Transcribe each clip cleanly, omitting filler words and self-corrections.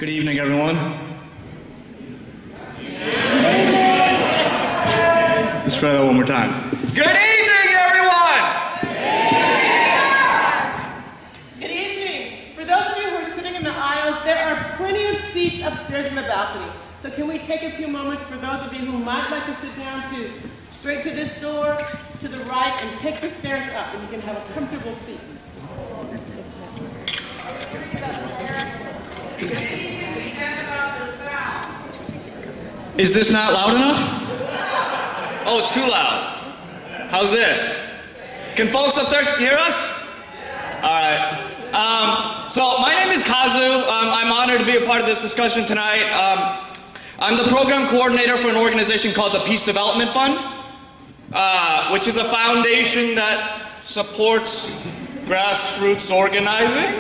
Good evening, everyone. Let's try that one more time. Good evening, everyone! Good evening. For those of you who are sitting in the aisles, there are plenty of seats upstairs in the balcony. So can we take a few moments for those of you who might like to sit down to straight to this door, to the right, and take the stairs up, and you can have a comfortable seat. Is this not loud enough? Oh, it's too loud. How's this? Can folks up there hear us? All right. So my name is Kazu. I'm honored to be a part of this discussion tonight. I'm the program coordinator for an organization called the Peace Development Fund, which is a foundation that supports grassroots organizing.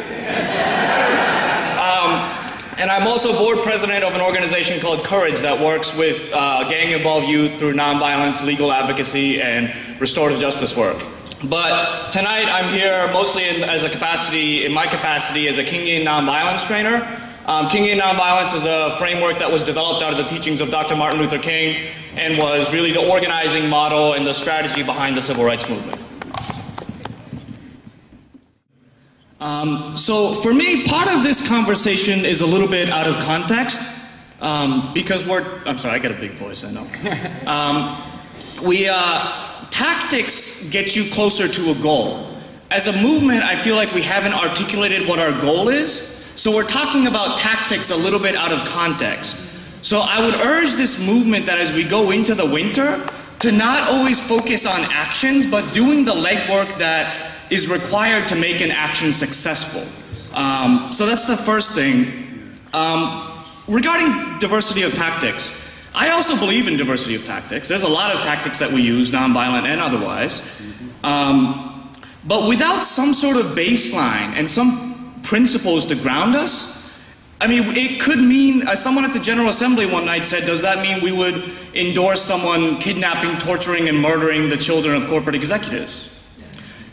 And I'm also board president of an organization called Courage that works with gang-involved youth through nonviolence, legal advocacy, and restorative justice work. But tonight I'm here mostly in my capacity as a Kingian nonviolence trainer. Kingian nonviolence is a framework that was developed out of the teachings of Dr. Martin Luther King and was really the organizing model and the strategy behind the civil rights movement. So for me, part of this conversation is a little bit out of context because I'm sorry, I got a big voice, I know. Tactics get you closer to a goal. As a movement, I feel like we haven't articulated what our goal is, so we're talking about tactics a little bit out of context. So I would urge this movement that as we go into the winter, to not always focus on actions, but doing the legwork that is required to make an action successful. So that's the first thing. Regarding diversity of tactics, I also believe in diversity of tactics. There's a lot of tactics that we use, nonviolent and otherwise. But without some sort of baseline and some principles to ground us, I mean, it could mean, as someone at the General Assembly one night said, does that mean we would endorse someone kidnapping, torturing, and murdering the children of corporate executives?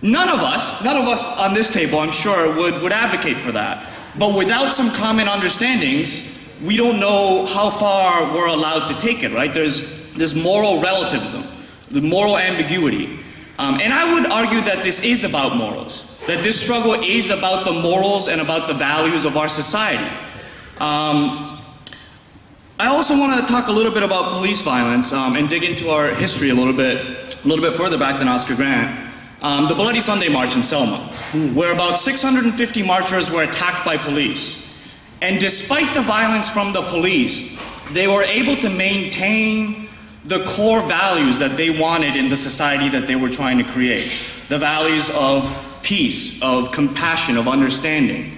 None of us on this table, I'm sure, would advocate for that. But without some common understandings, we don't know how far we're allowed to take it, right? There's this moral relativism, the moral ambiguity. And I would argue that this is about morals, that this struggle is about the morals and about the values of our society. I also want to talk a little bit about police violence and dig into our history a little bit further back than Oscar Grant. The Bloody Sunday March in Selma, where about 650 marchers were attacked by police. And despite the violence from the police, they were able to maintain the core values that they wanted in the society that they were trying to create. The values of peace, of compassion, of understanding.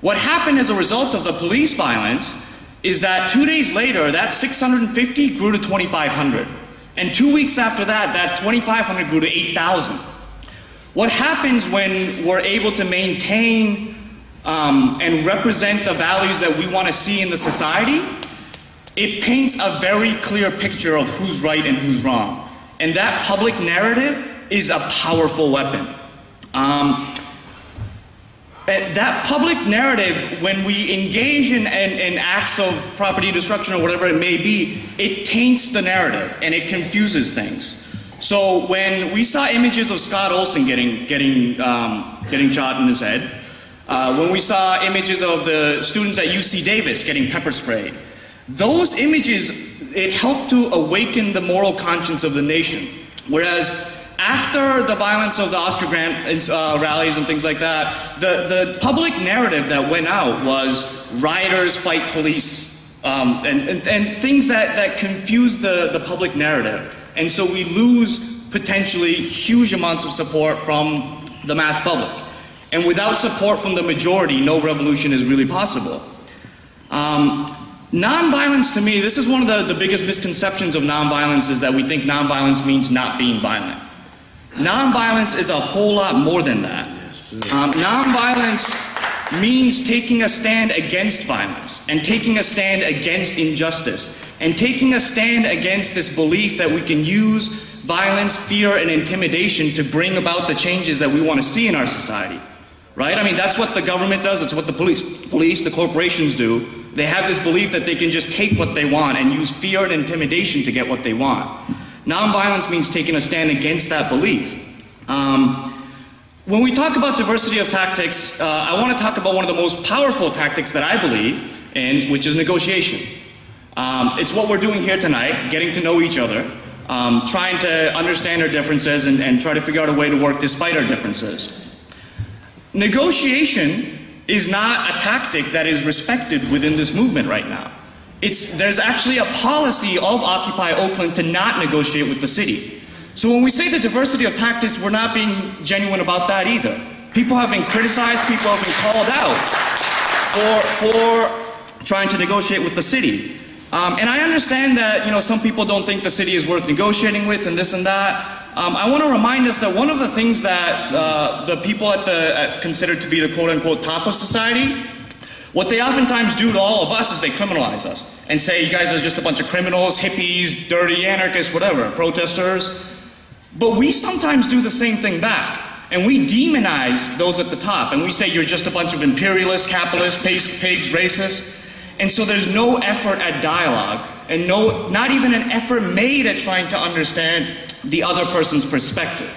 What happened as a result of the police violence is that 2 days later, that 650 grew to 2,500. And 2 weeks after that, that 2,500 grew to 8,000. What happens when we're able to maintain and represent the values that we want to see in the society? It paints a very clear picture of who's right and who's wrong. And that public narrative is a powerful weapon. That public narrative, when we engage in acts of property destruction or whatever it may be, it taints the narrative and it confuses things. So when we saw images of Scott Olson getting shot in his head, when we saw images of the students at UC Davis getting pepper sprayed, those images, it helped to awaken the moral conscience of the nation. Whereas after the violence of the Oscar Grant rallies and things like that, the public narrative that went out was rioters fight police, and things that confuse the public narrative. And so we lose potentially huge amounts of support from the mass public. And without support from the majority, no revolution is really possible. Nonviolence, to me, this is one of the biggest misconceptions of nonviolence, is that we think nonviolence means not being violent. Nonviolence is a whole lot more than that. Nonviolence means taking a stand against violence, and taking a stand against injustice, and taking a stand against this belief that we can use violence, fear, and intimidation to bring about the changes that we want to see in our society. Right? I mean, that's what the government does, it's what the police, the corporations do. they have this belief that they can just take what they want and use fear and intimidation to get what they want. Nonviolence means taking a stand against that belief. When we talk about diversity of tactics, I want to talk about one of the most powerful tactics that I believe in, which is negotiation. It's what we're doing here tonight, getting to know each other, trying to understand our differences and try to figure out a way to work despite our differences. Negotiation is not a tactic that is respected within this movement right now. There's actually a policy of Occupy Oakland to not negotiate with the city. So when we say the diversity of tactics, we're not being genuine about that either. People have been criticized, people have been called out for trying to negotiate with the city. And I understand that, some people don't think the city is worth negotiating with and this and that. I want to remind us that one of the things that the people considered to be the quote-unquote top of society, what they oftentimes do to all of us is they criminalize us and say, you guys are just a bunch of criminals, hippies, dirty anarchists, whatever, protesters. But we sometimes do the same thing back. And we demonize those at the top. And we say, you're just a bunch of imperialists, capitalists, pigs, racists. And so there's no effort at dialogue, and not even an effort made at trying to understand the other person's perspective.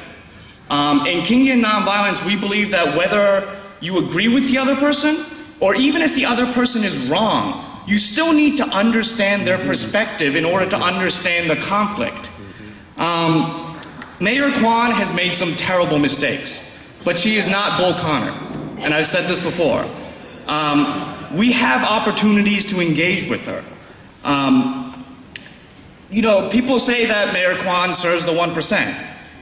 In Kingian Nonviolence, we believe that whether you agree with the other person, or even if the other person is wrong, you still need to understand their perspective in order to understand the conflict. Mayor Kwan has made some terrible mistakes, but she is not Bull Connor, and I've said this before. We have opportunities to engage with her. People say that Mayor Kwan serves the 1%.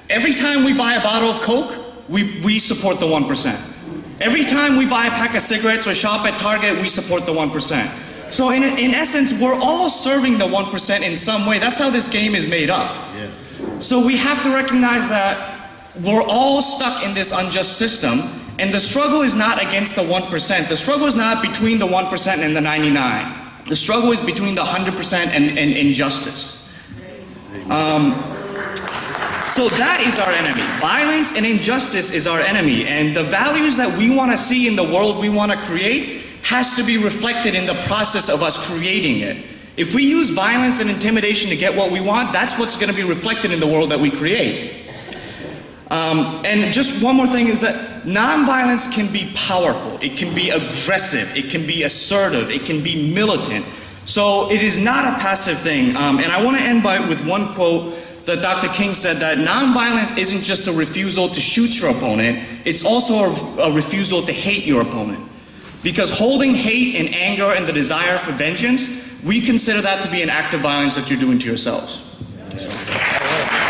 Every time we buy a bottle of Coke, we support the 1%. Every time we buy a pack of cigarettes or shop at Target, we support the 1%. So in essence, we're all serving the 1% in some way. That's how this game is made up. Yes. So we have to recognize that we're all stuck in this unjust system. And the struggle is not against the 1%. The struggle is not between the 1% and the 99. The struggle is between the 100% and injustice. So that is our enemy. Violence and injustice is our enemy. And the values that we want to see in the world we want to create has to be reflected in the process of us creating it. If we use violence and intimidation to get what we want, that's what's going to be reflected in the world that we create. And just one more thing is that nonviolence can be powerful, it can be aggressive, it can be assertive, it can be militant. So it is not a passive thing. And I want to end with one quote that Dr. King said, that nonviolence isn't just a refusal to shoot your opponent, it's also a refusal to hate your opponent. Because holding hate and anger and the desire for vengeance, we consider that to be an act of violence that you're doing to yourselves. So.